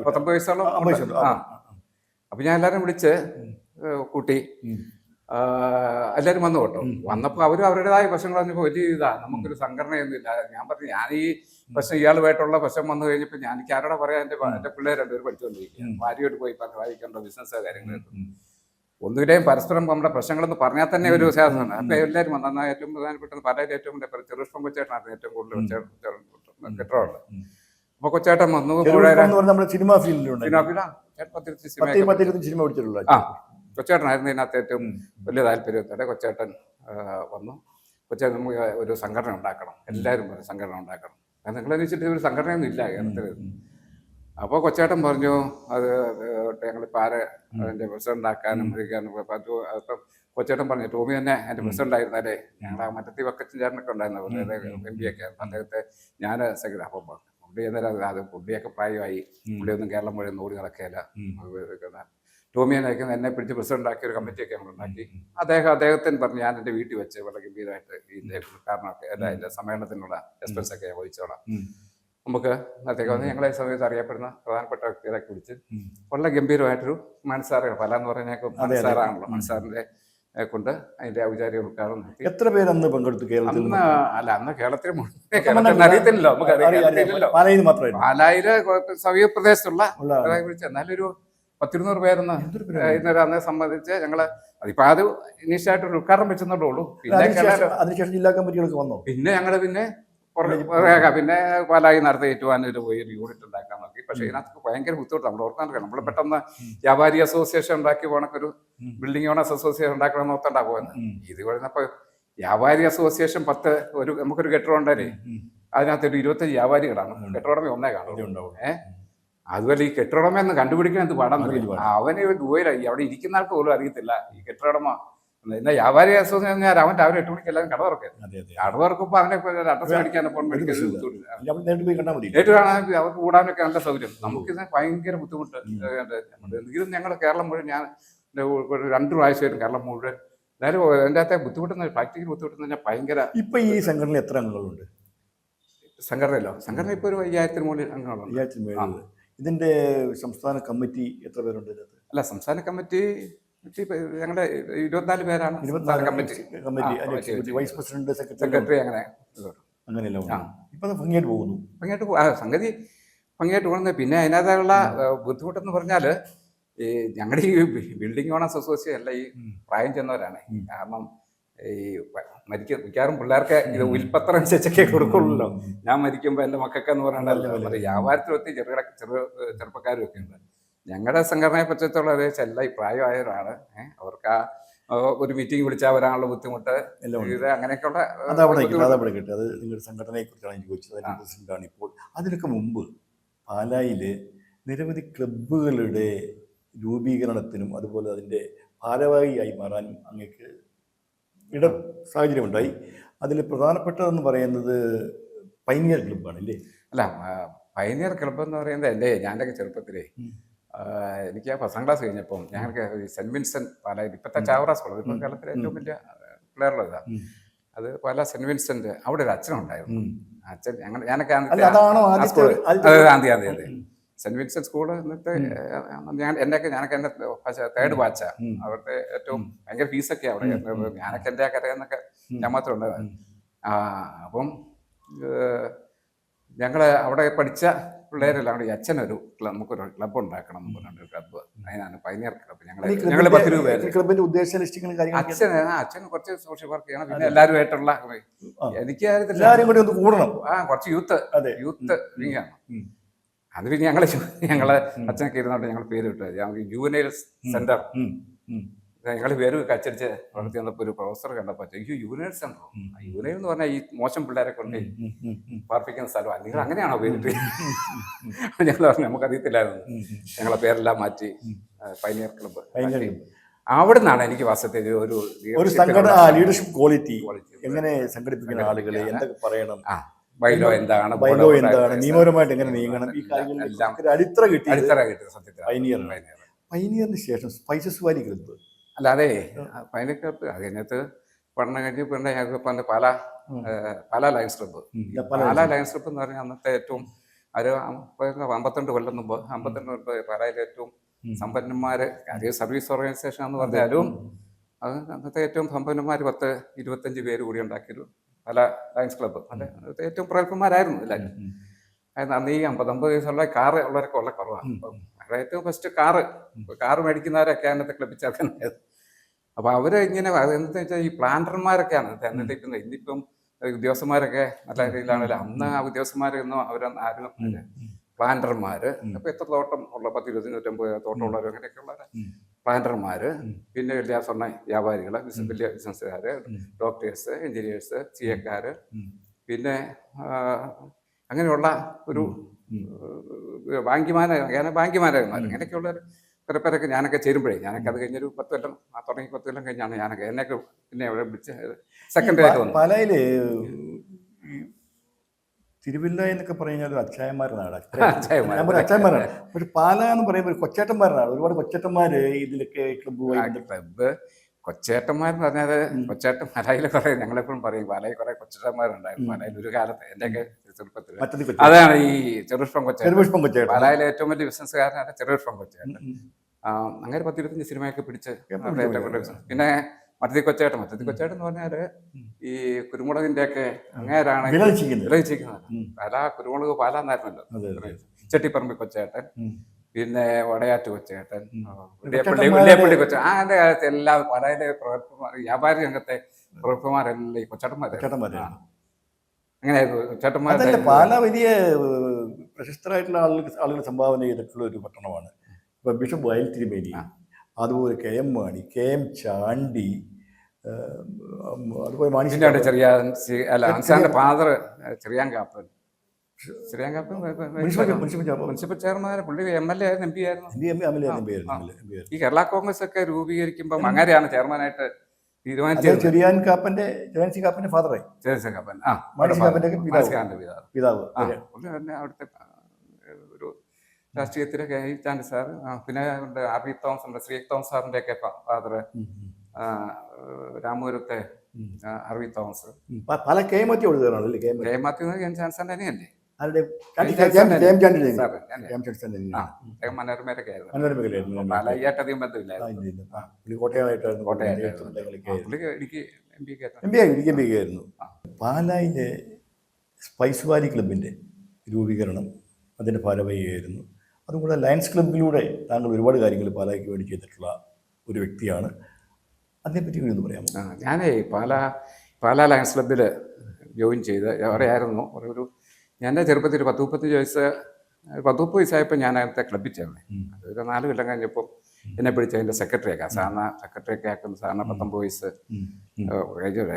19 വയസ്സോളം. അപ്പൊ ഞാൻ എല്ലാവരും വിളിച്ച് കൂട്ടി. എല്ലാവരും വന്നു കേട്ടോ. വന്നപ്പോൾ അവരും അവരുടേതായ പ്രശ്നങ്ങൾ പറഞ്ഞപ്പോൾ വലിയ നമുക്കൊരു സംഘടനയൊന്നുമില്ല. ഞാൻ പറഞ്ഞു, ഞാൻ ഈ പ്രശ്നം ഇയാളുമായിട്ടുള്ള പ്രശ്നം വന്നു കഴിഞ്ഞപ്പോൾ എനിക്ക് ആരോടെ പറയാൻ, എന്റെ പിള്ളേർ 2 പേര് പഠിച്ചുകൊണ്ടിരിക്കുക, ഭാര്യയോട് പോയി പറഞ്ഞു വായിക്കേണ്ട ബിസിനസ് കാര്യങ്ങൾ ഒന്നുമില്ലേയും പരസ്പരം നമ്മുടെ പ്രശ്നങ്ങളെന്ന് പറഞ്ഞാൽ തന്നെ ഒരു വിശ്വാസമാണ്. അപ്പൊ എല്ലാവരും വന്നാൽ ഏറ്റവും പ്രധാനപ്പെട്ട പലരും ഏറ്റവും കൂടുതൽ ചെറുപ്പം കൊച്ചേട്ടനാണ് ഏറ്റവും കൂടുതൽ കെട്ടിടമുള്ളത്. അപ്പൊ കൊച്ചേട്ടൻ വന്നു. കൊച്ചേട്ടനായിരുന്നു ഇതിനകത്ത് ഏറ്റവും വലിയ താല്പര്യത്തോടെ കൊച്ചേട്ടൻ വന്നു. കൊച്ചേട്ടൻ നമുക്ക് ഒരു സംഘടന ഉണ്ടാക്കണം, എല്ലാവരും സംഘടന ഉണ്ടാക്കണം. നിങ്ങളെന്ന് വെച്ചിട്ട് ഒരു സംഘടനയൊന്നും ഇല്ല കേരളത്തിൽ. അപ്പോൾ കൊച്ചേട്ടൻ പറഞ്ഞു, അത് ഞങ്ങളിപ്പോൾ അതിൻ്റെ പ്രസിഡന്റ് ആക്കാനും അപ്പം കൊച്ചേട്ടൻ പറഞ്ഞു, ടോമി തന്നെ എൻ്റെ പ്രസിഡന്റ് ആയിരുന്നാലേ ഞങ്ങൾ ആ മറ്റത്തി വക്കച്ചൻ ചേട്ടനൊക്കെ ഉണ്ടായിരുന്നു, MP ഒക്കെ. അദ്ദേഹത്തെ ഞാൻ സെക്രട്ടറി. അപ്പം പുള്ളി അന്നേരം അത് പുള്ളിയൊക്കെ പ്രായമായി, പുള്ളിയൊന്നും കേരളം മുഴുവൻ ഓടി നടക്കുകയില്ല. ടോമിയനൊക്കെ എന്നെ പിടിച്ച് പ്രസിഡന്റ് ആക്കി ഒരു കമ്മിറ്റിയൊക്കെ നമ്മൾ ഉണ്ടാക്കി. അദ്ദേഹത്തിന് പറഞ്ഞു ഞാൻ എൻ്റെ വീട്ടിൽ വെച്ച് വളരെ ഗംഭീരമായിട്ട് ഇതിൻ്റെ കാരണമൊക്കെ അല്ല ഇതിൻ്റെ സമ്മേളനത്തിനുള്ള എക്സ്പെൻസ് ഒക്കെ വഹിച്ചോളാം. നമുക്ക് നേരത്തേക്ക് വന്ന് ഞങ്ങളെ സമയത്ത് അറിയപ്പെടുന്ന പ്രധാനപ്പെട്ട വ്യക്തികളൊക്കെ വിളിച്ച് വളരെ ഗംഭീരമായിട്ടൊരു മനസ്സാറ് പല എന്ന് പറഞ്ഞാൽ മനസ്സാറാണല്ലോ. മനസ്സാറിൻ്റെ കൊണ്ട് അതിന്റെ ഔപചാരിക ഉദ്ഘാടനം നടത്തി. എത്ര പേര് അന്ന് പങ്കെടുത്തു കേരളത്തിൽ? അന്ന് കേരളത്തിൽ അറിയത്തില്ലല്ലോ, നമുക്ക് പാലായില് സമീപ പ്രദേശത്തുള്ള എന്നാലും ഒരു 100-200 പേരെന്ന് അന്നെ സംബന്ധിച്ച് ഞങ്ങള് അതിപ്പോ അത് ഇനീഷ്യലായിട്ടൊരു ഉദ്ഘാടനം വെച്ചെന്നുള്ളൂ. അതിനുശേഷം ജില്ലാ കമ്മിറ്റികളൊക്കെ വന്നു. പിന്നെ ഞങ്ങള് പിന്നെ പാലായി നടത്തി ഏറ്റുവാനൂര് പോയി ഒരു യൂണിറ്റ് ഉണ്ടാക്കാൻ നോക്കി. പക്ഷെ ഇതിനകത്ത് ഭയങ്കര ബുദ്ധിമുട്ട്. നമ്മൾ ഓർക്കാൻ നമ്മൾ പെട്ടെന്ന് വ്യാപാരി അസോസിയേഷൻ ഉണ്ടാക്കി പോണക്കൊരു ബിൽഡിംഗ് ഓണേഴ്സ് അസോസിയേഷൻ ഉണ്ടാക്കണമെന്ന് ഓർത്തണ്ടാ പോകുന്നത്. ഇത് കഴിഞ്ഞപ്പോ വ്യാപാരി അസോസിയേഷൻ നമുക്കൊരു കെട്ടിടം ഉണ്ടായി, അതിനകത്ത് ഒരു 25 വ്യാപാരികളാണ്. കെട്ടിടമേ ഒന്നേ കാണും. അതുപോലെ ഈ കെട്ടിടമെന്ന് കണ്ടുപിടിക്കാൻ എന്ത് പാടാന്ന് അവന് ദൂരായി. അവിടെ ഇരിക്കുന്ന ആൾക്ക് പോലും അറിയത്തില്ല ഈ കെട്ടിടമ. എന്നാൽ വ്യാപാരി അസോസിയേഷൻ അവൻ രാവിലെ 8 മണിക്ക് എല്ലാവരും കട തുറക്കും. കട തുറക്കുമ്പോൾ അവനെ അഡ്രസ് മേടിക്കാൻ നേരിട്ട് കാണാൻ അവർക്ക് കൂടാനൊക്കെ നല്ല സൗകര്യം. നമുക്കിത് ഭയങ്കര ബുദ്ധിമുട്ട്. എന്തെങ്കിലും ഞങ്ങൾ കേരളം മുഴുവൻ ഞാൻ 2 പ്രാവശ്യമായിരുന്നു കേരളം മുഴുവൻ. എന്നാലും അതിൻ്റെ അകത്തെ ബുദ്ധിമുട്ടുന്ന പ്രാക്ടിക്കൽ ബുദ്ധിമുട്ടെന്ന് പറഞ്ഞാൽ ഭയങ്കര. ഇപ്പൊ ഈ സംഘടന എത്ര അംഗങ്ങളുണ്ട്? സംഘടന ഇപ്പൊ ഒരു 5000 മുകളിൽ അംഗങ്ങളുണ്ട്. 5000. ഇതിന്റെ സംസ്ഥാന കമ്മിറ്റി എത്ര പേരുണ്ട്? അല്ല, സംസ്ഥാന കമ്മിറ്റി ഞങ്ങളുടെ 24 പേരാണ്. കമ്മിറ്റി വൈസ് പ്രസിഡന്റ്, സെക്രട്ടറി, അങ്ങനെയല്ല. ഇപ്പൊ ഭംഗിയായിട്ട് പോകുന്നു. സംഗതി ഭംഗിയായിട്ട് പോകുന്നത്. പിന്നെ അതിനകത്തുള്ള ബുദ്ധിമുട്ടെന്ന് പറഞ്ഞാല് ഈ ഞങ്ങളുടെ ഈ ബിൽഡിംഗ് ഓണേഴ്സ് അസോസിയേഷൻ അല്ല ഈ പ്രായം ചെന്നവരാണ്. കാരണം ഈ മിക്കവാറും പിള്ളേർക്ക് ഇത് ഉൽപ്പത്രം അനുസരിച്ചൊക്കെ കൊടുക്കുള്ളൂ. ഞാൻ മരിക്കുമ്പോൾ എൻ്റെ മക്കൾക്കെന്ന് പറയണ്ടല്ലോ. വ്യാപാരത്തിൽ ഒത്തിരി ചെറുപ്പക്കാരും ഒക്കെ ഉണ്ട്. ഞങ്ങളുടെ സംഘടനയെ പറ്റത്തുള്ള എല്ലാം ഈ പ്രായമായവരാണ്. അവർക്ക് ഒരു മീറ്റിംഗ് വിളിച്ചാൽ വരാനുള്ള ബുദ്ധിമുട്ട് ഇത് അങ്ങനെയൊക്കെയുള്ള. അത് നിങ്ങളുടെ സംഘടനയെ കുറിച്ചാണ് എനിക്ക് ചോദിച്ചത്. പ്രസിഡന്റാണ് ഇപ്പോൾ. അതിനൊക്കെ മുമ്പ് പാലായില് നിരവധി ക്ലബ്ബുകളുടെ രൂപീകരണത്തിനും അതുപോലെ അതിൻ്റെ ഭാരവാഹിയായി മാറാനും അങ്ങേക്ക് സാഹചര്യമുണ്ടായി. അതിൽ പ്രധാനപ്പെട്ടതെന്ന് പറയുന്നത് പൈനിയർ ക്ലബ്ബാണ് അല്ലേ? അല്ല, പൈനിയർ ക്ലബ്ബ് എന്ന് പറയുന്നത് ഞാനൊക്കെ ചെറുപ്പത്തിലേ എനിക്ക് 10ാം ക്ലാസ് കഴിഞ്ഞപ്പം ഞങ്ങൾക്ക് സെന്റ് വിൻസെന്റ് പാലായിൽ ഇപ്പോഴത്തെ ചാവറ സ്കൂൾ, ഇപ്പം കേരളത്തിലെ ഏറ്റവും വലിയ പിള്ളേരുള്ള ഇതാണ്. അത് പാല സെന്റ് വിൻസെന്റ്. അവിടെ ഒരു അച്ഛനുണ്ടായിരുന്നു. അച്ഛൻ ഞാനൊക്കെ അതെ സെന്റ് വിൻസെന്റ് സ്കൂള്. എന്നിട്ട് ഞാനൊക്കെ എൻ്റെ 3rd ബാച്ചാ. അവരുടെ ഏറ്റവും ഭയങ്കര ഫീസൊക്കെ അവിടെ. ഞാനൊക്കെ എൻ്റെ കരയെന്നൊക്കെ ഞാൻ മാത്രം ഉണ്ടായിരുന്നു. അപ്പം ഞങ്ങള് അവിടെ പഠിച്ച പിള്ളേരെല്ലാം കൂടി അച്ഛനൊരു നമുക്കൊരു ക്ലബ്ബ് ഉണ്ടാക്കണം എന്ന് പറഞ്ഞൊരു ക്ലബ്ബ്. അതിനാണ് പൈനിയർ ക്ലബ്ബ്. ഞങ്ങള് 10 രൂപ. അച്ഛന് കുറച്ച് സോഷ്യൽ വർക്ക് ചെയ്യണം. പിന്നെ എല്ലാവരുമായിട്ടുള്ള എനിക്ക് കുറച്ച് യൂത്ത് വിങ്ങാണ്. അത് പിന്നെ ഞങ്ങളെ അച്ഛനൊക്കെ ഇരുന്നോട്ട് ഞങ്ങൾ പേര് വിട്ടു. ഞങ്ങൾക്ക് യുവനൈൽ സെന്റർ ഞങ്ങൾ പേര് അച്ചടിച്ച് വളർത്തി വന്നപ്പോൾ ഒരു പ്രൊഫസർ കണ്ടപ്പോൾ യുവനൈൽ സെന്റർ, യുവനൈൽ എന്ന് പറഞ്ഞാൽ ഈ മോശം പിള്ളേരെ കൊണ്ട് പാർപ്പിക്കുന്ന സ്ഥലമാണ്, നിങ്ങൾ അങ്ങനെയാണോ പേരിട്ട്? ഞങ്ങൾ പറഞ്ഞു നമുക്കറിയത്തില്ലായിരുന്നു. ഞങ്ങളെ പേരെല്ലാം മാറ്റി പൈനിയർ ക്ലബ്ബ്. അവിടെ നിന്നാണ് എനിക്ക് വാസ്തവത്തിൽ ഒരു സംഘടന ലീഡർഷിപ്പ് ക്വാളിറ്റി എങ്ങനെ സംഘടിപ്പിക്കുന്ന ആളുകളെ എന്തൊക്കെ പറയണം, ബൈലോ എന്താണ്, നിയമപരമായിട്ട് എങ്ങനെ നീങ്ങണം, ഈ കാര്യങ്ങളെല്ലാം അടിത്തറ കിട്ടി സത്യത്തിൽ പൈനിയറിന് ശേഷം സ്പൈസസ് വാലി ക്ലബ്ബ്. അല്ലാതെ പൈനിയർ ക്ലബ്ബ് അതിനകത്ത് പഠനം കഴിഞ്ഞ് പിന്നെ ഞങ്ങൾക്ക് പാല ലയൺസ് ക്ലബ്ബ്. പാല ലയൺസ് ക്ലബ്ബ് എന്ന് പറഞ്ഞാൽ അന്നത്തെ ഏറ്റവും ഒരു 52 കൊല്ലം മുമ്പ് പാലായിലെ ഏറ്റവും സമ്പന്നന്മാര്, അതേ സർവീസ് ഓർഗനൈസേഷൻ എന്ന് പറഞ്ഞാലും അത് അന്നത്തെ ഏറ്റവും സമ്പന്നന്മാർ 10-25 പേര് കൂടി ഉണ്ടാക്കിയൊരു പല ലയൺസ് ക്ലബ്ബ്. അത് ഏറ്റവും പ്രഗത്ഭന്മാരായിരുന്നു എല്ലാവരും. അന്ന് ഈ 50 വയസ്സുള്ള കാറ് ഉള്ളവരൊക്കെ ഉള്ള കുറവാണ്. ഏറ്റവും ഫസ്റ്റ് കാറ് മേടിക്കുന്നവരൊക്കെ അതിനകത്ത് ക്ലബ്ബിൽ ചേർക്കുന്നത്. അപ്പൊ അവര് ഇങ്ങനെ എന്താ വെച്ചാൽ ഈ പ്ലാന്റർമാരൊക്കെയാണ് എന്നിട്ട് ഇന്നിപ്പം ഉദ്യോഗസ്ഥന്മാരൊക്കെ നല്ല രീതിയിലാണല്ലോ. അന്ന് ആ ഉദ്യോഗസ്ഥന്മാരൊന്നും ആരും പ്ലാന്റർമാര്. അപ്പൊ എത്ര തോട്ടം ഉള്ള 10-20-150 തോട്ടമുള്ളവർ അങ്ങനെയൊക്കെയുള്ള പ്ലാന്റർമാര്, പിന്നെ വലിയ സ്വർണ്ണ വ്യാപാരികള്, വലിയ ബിസിനസ്സുകാര്, ഡോക്ടേഴ്സ്, എഞ്ചിനീയേഴ്സ്, സിഎക്കാര്, പിന്നെ അങ്ങനെയുള്ള ഒരു ബാങ്കിമാരന്മാർ ഇങ്ങനെയൊക്കെയുള്ള പേരൊക്കെ ഞാനൊക്കെ ചേരുമ്പോഴേ ഞാനൊക്കെ അത് കഴിഞ്ഞൊരു 10 കൊല്ലം തുടങ്ങി 10 കൊല്ലം കഴിഞ്ഞാണ് ഞാനൊക്കെ എന്നൊക്കെ പിന്നെ അവിടെ വിളിച്ച് സെക്രട്ടറി ആയിട്ട് വന്നു. പാലായില് തിരുവല്ല എന്നൊക്കെ പറഞ്ഞാൽ ഒരു അച്ചായന്മാരുടെ നാട്. അച്ചായന്മാർ. ഞാൻ പറഞ്ഞ അച്ചായന്മാരാണ്. പക്ഷെ പാല എന്ന് പറയുമ്പോൾ ഒരു കൊച്ചേട്ടന്മാരുടെ നാട്. ഒരുപാട് കൊച്ചേട്ടന്മാര് ഇതിലൊക്കെ ക്ലബ്ബുമായി ക്ലബ്ബ് കൊച്ചേട്ടന്മാരെന്ന് പറഞ്ഞാൽ കൊച്ചേട്ടൻ മലയിൽ കുറെ ഞങ്ങളെപ്പോഴും പറയും പാലയിൽ കുറെ കൊച്ചേട്ടന്മാരുണ്ടായിരുന്നു. പാലയിൽ ഒരു കാലത്ത് എന്റെയൊക്കെ ചെറുപ്പത്തിൽ മറ്റത് അതാണ് ഈ ചെറുപുഷ്പം കൊച്ചേട്ടൻ. ചെറുപുഷ്പം കൊച്ചേട്ടൻ. പാലായിലെ ഏറ്റവും വലിയ ബിസിനസ്സുകാരനാണ് ചെറുപുഷ്പം കൊച്ചേട്ടൻ. അങ്ങനെ 10-25 സിനിമയൊക്കെ പിടിച്ച് പിന്നെ മറ്റത്തി കൊച്ചേട്ടൻ എന്ന് പറഞ്ഞാല് ഈ കുരുമുളകിന്റെ ഒക്കെ അങ്ങേരാണ് വിളയിച്ചിരിക്കുന്നത്. പാല കുരുമുളക് പാലാന്നായിരുന്നല്ലോ. ചെട്ടിപ്പറമ്പി കൊച്ചേട്ടൻ, പിന്നെ വടയാറ്റ് കൊച്ചേട്ടൻ, വെള്ളിയപ്പള്ളി കൊച്ചേട്ടൻ. അതിന്റെ കാലത്ത് എല്ലാ പാലയിലെ വ്യാപാരി രംഗത്തെ പ്രഭുമാരെല്ലാം ഈ കൊച്ചേട്ടന്മാരാണ്. അങ്ങനെയായിരുന്നു ചേട്ടന്മാരുടെ. പാല വലിയ പ്രശസ്തരായിട്ടുള്ള ആളുകൾ സംഭാവന ചെയ്തിട്ടുള്ള ഒരു പട്ടണമാണ്. ഇപ്പൊ ബിഷപ്പ് വയൽ തിരുമേനി, അതുപോലെ KM മാണി, KM ചാണ്ടി, അതുപോലെ മാണിച്ചിന്റെ ചെറിയ father Cheriyan Kappan municipal chairman, പുള്ളി MLA ആയിരുന്നു, MP ആയിരുന്നു. ഈ കേരള കോൺഗ്രസ് ഒക്കെ രൂപീകരിക്കുമ്പോൾ അങ്ങനെയാണ് ചെയർമാനായിട്ട് തീരുമാനിച്ചത്. ചെറിയാൻ കാപ്പന്റെ ഫാദറായി പിതാവ്. പുള്ളി തന്നെ അവിടുത്തെ ഒരു രാഷ്ട്രീയത്തിലൊക്കെ ചാണ്ടി സാർ, പിന്നെ RV തോമസ്, ശ്രീ തോമസ് സാറിന്റെ ഒക്കെ ഫാദർ, രാമപുരത്തെ RV തോമസ്. പല KM ചാൻസന്റെ തന്നെയല്ലേ മനോരമയിലൊക്കെ ആയിരുന്നു. പാലായിട്ടധികം ബന്ധമില്ലായിരുന്നു. പാലായിലെ സ്പൈസ് വാലി ക്ലബിന്റെ രൂപീകരണം അതിന്റെ ഭാരവാഹിയായിരുന്നു. അതുകൂടെ ലയൺസ് ക്ലബിലൂടെ താങ്കൾ ഒരുപാട് കാര്യങ്ങൾ പാലായ്ക്ക് വേണ്ടി ചെയ്തിട്ടുള്ള ഒരു വ്യക്തിയാണ്. അതിനെപ്പറ്റി ഒന്ന് പറയാമോ? ഞാനേ പാലാ ലയൺസ് ക്ലബിൽ ജോയിൻ ചെയ്ത് എവിടെയായിരുന്നു ഒരു എൻ്റെ ചെറുപ്പത്തിൽ 10-30 വയസ്സായപ്പോൾ ഞാൻ അതിനകത്തെ ക്ലബ്ബിൽ ചേർന്നേ. അതൊരു 4 കൊല്ലം കഴിഞ്ഞപ്പോൾ എന്നെ പിടിച്ച് അതിൻ്റെ സെക്രട്ടറിയാക്കാം. സെക്രട്ടറിയൊക്കെ ആക്കുന്ന സാറിന് 19 വയസ്സ്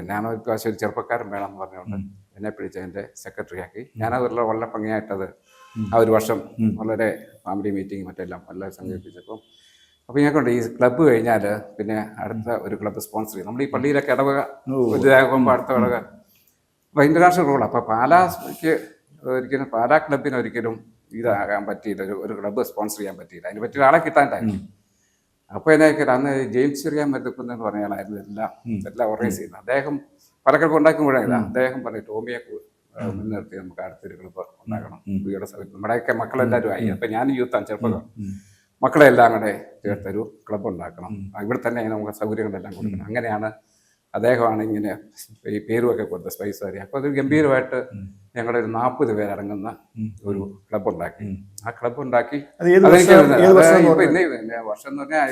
എന്നാണ് ഒരു പ്രാവശ്യം ഒരു ചെറുപ്പക്കാരൻ വേണമെന്ന് പറഞ്ഞുകൊണ്ട് എന്നെ പിടിച്ച് അതിൻ്റെ സെക്രട്ടറിയാക്കി. ഞാനത് വളരെ ഭംഗിയായിട്ടത് ആ ഒരു വർഷം വളരെ ഫാമിലി മീറ്റിംഗ് മറ്റെല്ലാം എല്ലാം സംഘടിപ്പിച്ചപ്പോൾ അപ്പോൾ ഞങ്ങൾക്കുണ്ട് ഈ ക്ലബ്ബ് കഴിഞ്ഞാൽ പിന്നെ അടുത്ത ഒരു ക്ലബ്ബ് സ്പോൺസർ ചെയ്യും. നമ്മുടെ ഈ പള്ളിയിലൊക്കെ ഇടവക ഇതാകുമ്പോൾ അടുത്ത ഇടവക അപ്പോൾ ഇൻ്റർനാഷണൽ റൂൾ. അപ്പോൾ പാലാക്ക് ഒരിക്കലും പാലാ ക്ലബിന് ഒരിക്കലും ഇതാകാൻ പറ്റിയില്ല, ഒരു ക്ലബ്ബ് സ്പോൺസർ ചെയ്യാൻ പറ്റിയില്ല. അതിന് പറ്റിയ ആളെ കിട്ടാണ്ടായിരുന്നു. അപ്പോൾ എന്നൊക്കെ അന്ന് ജെയിംസ് ചെറിയാൻ മരുതുക്കുന്നെന്ന് പറഞ്ഞാലായിരുന്നു എല്ലാം ഓർഗനൈസ് ചെയ്യുന്നത്. അദ്ദേഹം പല ക്ലബ്ബ് ഉണ്ടാക്കുമ്പോഴാണ് അദ്ദേഹം പറഞ്ഞു ടോമിയെ മുൻനിർത്തി നമുക്ക് അടുത്തൊരു ക്ലബ്ബ് ഉണ്ടാക്കണം. നമ്മുടെയൊക്കെ മക്കളെല്ലാവരും ആയി. അപ്പം ഞാൻ യൂത്താണ് ചെറുപ്പക്കാർ, മക്കളെല്ലാം കൂടെ ചേർത്തൊരു ക്ലബ്ബ് ഉണ്ടാക്കണം, ഇവിടെ തന്നെ നമുക്ക് സൗകര്യങ്ങളെല്ലാം കൊടുക്കണം. അങ്ങനെയാണ് അദ്ദേഹമാണ് ഇങ്ങനെ ഈ പേരുമൊക്കെ കൊടുത്തത് സ്പൈസ് വാലി. അപ്പോൾ അത് ഗംഭീരമായിട്ട് ഞങ്ങളൊരു 40 പേരടങ്ങുന്ന ഒരു ക്ലബ്ബ് ഉണ്ടാക്കി. ആ ക്ലബ്ബ് ഉണ്ടാക്കി വർഷം എന്ന് പറഞ്ഞാൽ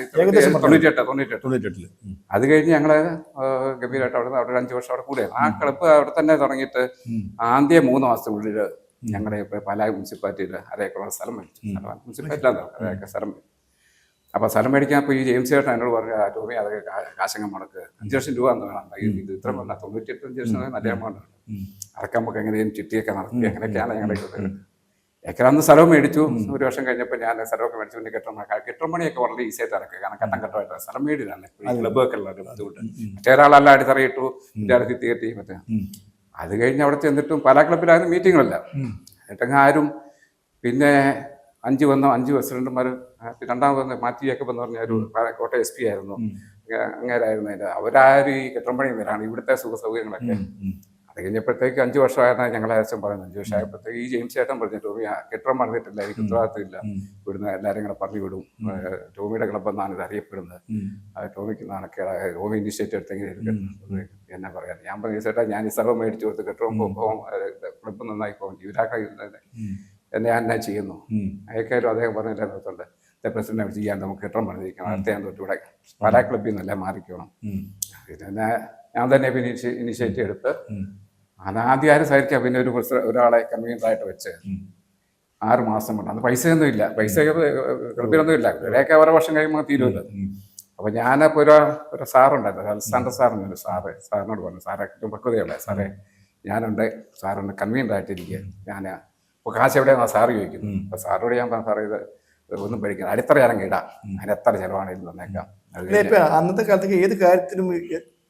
98. അത് കഴിഞ്ഞ് ഞങ്ങള് ഗംഭീരമായിട്ട് അവിടെ 5 വർഷം അവിടെ കൂടെ ആ ക്ലബ്ബ് അവിടെ തന്നെ തുടങ്ങിയിട്ട് ആദ്യ 3 മാസത്തിനുള്ളിൽ ഞങ്ങളുടെ പാലാ മുനിസിപ്പാലിറ്റിയിൽ അതേക്കുള്ള സ്ഥലം മേടിച്ചു. മുനിസിപ്പാലിറ്റിയിലാണ് അതൊക്കെ സ്ഥലം. അപ്പോൾ സ്ഥലം മേടിക്കാൻ ഇപ്പോൾ ഈ ജെയിംസ് ചേട്ടൻ എന്നോട് പറഞ്ഞു, ടോമി അതൊക്കെ കാശങ്ങ മുടക്ക് 5 ലക്ഷം രൂപ എന്ന് വേണം. ഇത് ഇത്ര വേണ്ട, 98 ലക്ഷം നല്ല എമൗണ്ട് ആണ്. അതൊക്കെ നമുക്ക് എങ്ങനെയും ചിട്ടിയൊക്കെ നടത്തി അങ്ങനെയൊക്കെയാണ് ഞങ്ങളുടെ ഏക്കറന്ന് സ്ഥലവും മേടിച്ചു. ഒരു വർഷം കഴിഞ്ഞപ്പോൾ ഞാൻ സ്ഥലമൊക്കെ മേടിച്ചു. പിന്നെ കെട്ടുമണിയൊക്കെ വളരെ ഈസിയായിട്ട് നടക്കുക, കാരണം ഘട്ടമായിട്ട് സ്ഥലം മേടിയിലാണ് ഈ ക്ലബ്ബൊക്കെ ഉള്ള ഒരു ബുദ്ധിമുട്ട്. മറ്റേ ഒരാളെല്ലാം അടിത്തറയിട്ടു, ഇല്ലാതെ തീർത്തി മറ്റേ. അത് കഴിഞ്ഞ് അവിടെ ചെന്നിട്ടും പല ക്ലബ്ബിലായിരുന്നു മീറ്റിങ്ങുകളല്ല. എന്നിട്ടങ്ങ് ആരും പിന്നെ 5 പ്രസിഡന്റുമാർ, രണ്ടാമത് വന്ന് മാറ്റിയൊക്കെ എന്ന് പറഞ്ഞ ഒരു കോട്ടയം SP ആയിരുന്നു, അങ്ങേരായിരുന്നു. അതിൻ്റെ അവരാരും ഈ കെട്ടുമ്പണിയും വരാണ് ഇവിടുത്തെ സുഖ സൗകര്യങ്ങളൊക്കെ. അത് കഴിഞ്ഞപ്പോഴത്തേക്ക് 5 വർഷമായിരുന്നാണ് ഞങ്ങളെ ആവശ്യം പറയുന്നത്. 5 വർഷമായപ്പോഴത്തേക്ക് ഈ ജെയിംസ് ചേട്ടൻ പറഞ്ഞു, ടോമി കെട്ടിടം പണിതിട്ടില്ല, എനിക്ക് ഉത്തരവാദിത്തമില്ല, ഇവിടുന്ന് എല്ലാവരും കൂടെ പറഞ്ഞു വിടും, ടോമിയുടെ ക്ലബ്ബെന്നാണ് ഇത് അറിയപ്പെടുന്നത്, ടോമിക്ക് നാണക്കേട, ടോമി ഇനിഷ്യേറ്റീവ് എടുത്തെങ്കിൽ എന്നാ പറയാൻ. ഞാൻ പറഞ്ഞു ചേട്ടാ, ഞാൻ ഈ സ്ഥലം മേടിച്ചു കൊടുത്ത് കെട്ടിടം പോകും, ക്ലബ്ബ് നന്നായി പോകും, ഇവരാക്കെ എന്നെ ഞാൻ എന്നാ ചെയ്യുന്നു. അയക്കാരും അദ്ദേഹം പറഞ്ഞിട്ടുണ്ട്, പ്രസിഡന്റ് ചെയ്യാൻ നമുക്ക് കെട്ടിടം പണിതിരിക്കണം, അടുത്ത ഞാൻ തൊട്ട് ഇവിടെ പാലാ ക്ലബ്ബിൽ നിന്നല്ല മാറിക്കണം. പിന്നെ ഞാൻ തന്നെ പിന്നെ ഇനിഷ്യേറ്റീവ് എടുത്ത് ആദ്യം ആരും സഹിക്കാം. പിന്നെ ഒരാളെ കൺവീനറായിട്ട് വെച്ച് 6 മാസം കൊണ്ട്, അന്ന് പൈസയൊന്നും ഇല്ല, പൈസ ക്ലബ്ബിലൊന്നും ഇല്ല, ഇവിടെയൊക്കെ ഓരോ വർഷം കഴിയുമ്പോൾ തീരുമല്ലോ. അപ്പോൾ ഞാനപ്പോൾ ഒരു സാറുണ്ടായിരുന്നു, അലക്സാണ്ടർ സാറിനൊരു സാറിനോട് പറഞ്ഞു, സാറെ പക്വതയുള്ള സാറേ ഞാനുണ്ട്, സാറുണ്ട് കൺവീനറായിട്ടിരിക്കുക, ഞാൻ അപ്പോൾ കാശ് എവിടെയാണെന്നാ സാറ് ചോദിക്കുന്നു. അപ്പോൾ സാറോട് ഞാൻ പറഞ്ഞു, സാറേ ഇത് ഒന്നും പഠിക്കണം, അടിത്തറ ഞാനും ഇടാം, അതിന് എത്ര ചിലവാണെങ്കിലും തന്നേക്കാം. അന്നത്തെ കാലത്തേക്ക് ഏത് കാര്യത്തിനും